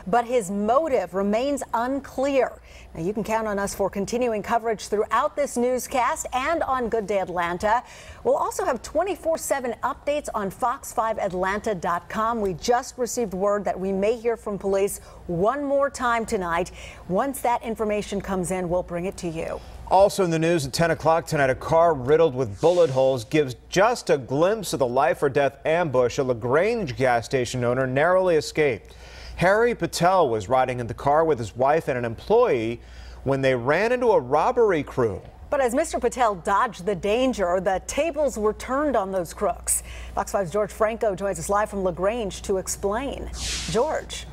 but his motive remains unclear. Now, you can count on us for continuing coverage throughout this newscast and on Good Day Atlanta. We'll also have 24/7 updates on fox5atlanta.com. We just received word that we may hear from police one more time tonight. Once that information comes in, we'll bring it to you. Also in the news at 10 o'clock tonight, a car riddled with bullet holes gives just a glimpse of the life or death ambush. A LaGrange gas station owner narrowly escaped. Harry Patel was riding in the car with his wife and an employee when they ran into a robbery crew. But as Mr. Patel dodged the danger, the tables were turned on those crooks. Fox 5's George Franco joins us live from LaGrange to explain. George.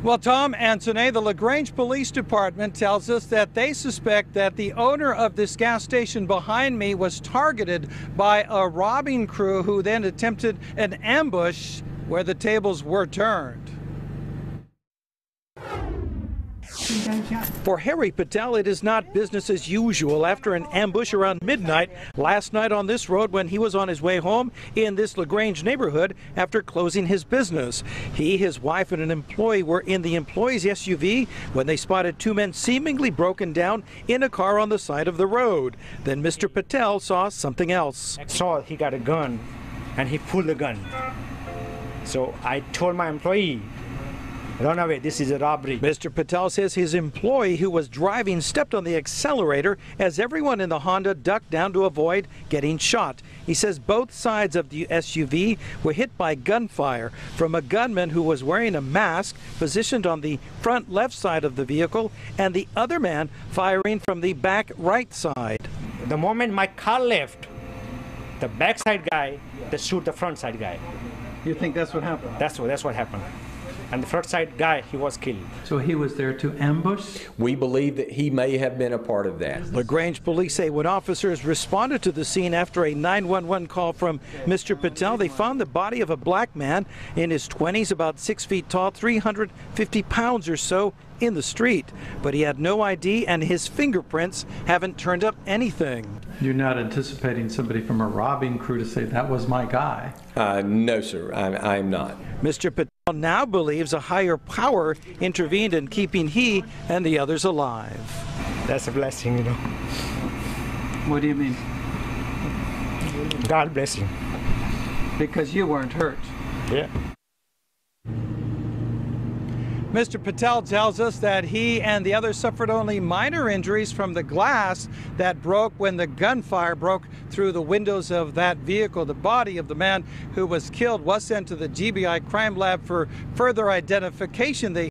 Well, Tom and Sine, the LaGrange Police Department tells us that they suspect that the owner of this gas station behind me was targeted by a robbing crew who then attempted an ambush where the tables were turned. For Harry Patel, it is not business as usual after an ambush around midnight last night on this road when he was on his way home in this LaGrange neighborhood after closing his business. He, his wife, and an employee were in the employee's SUV when they spotted two men seemingly broken down in a car on the side of the road. Then Mr. Patel saw something else. I saw he got a gun and he pulled the gun. So I told my employee, run away, this is a robbery. Mr. Patel says his employee who was driving stepped on the accelerator as everyone in the Honda ducked down to avoid getting shot. He says both sides of the SUV were hit by gunfire from a gunman who was wearing a mask positioned on the front left side of the vehicle and the other man firing from the back right side. The moment my car left, the backside guy, they shoot the front side guy. You think that's what happened? That's what happened. And the front side guy, he was killed. So he was there to ambush? We believe that he may have been a part of that. LaGrange police say when officers responded to the scene after a 911 call from Mr. Patel, they found the body of a black man in his 20s, about 6 feet tall, 350 pounds or so, in the street. But he had no ID and his fingerprints haven't turned up anything. You're not anticipating somebody from a robbing crew to say, that was my guy? No, sir, I'm not. Mr. Patel now believes a higher power intervened in keeping he and the others alive. That's a blessing, you know. What do you mean? God bless him. Because you weren't hurt. Yeah. Mr. Patel tells us that he and the others suffered only minor injuries from the glass that broke when the gunfire broke through the windows of that vehicle. The body of the man who was killed was sent to the GBI crime lab for further identification. They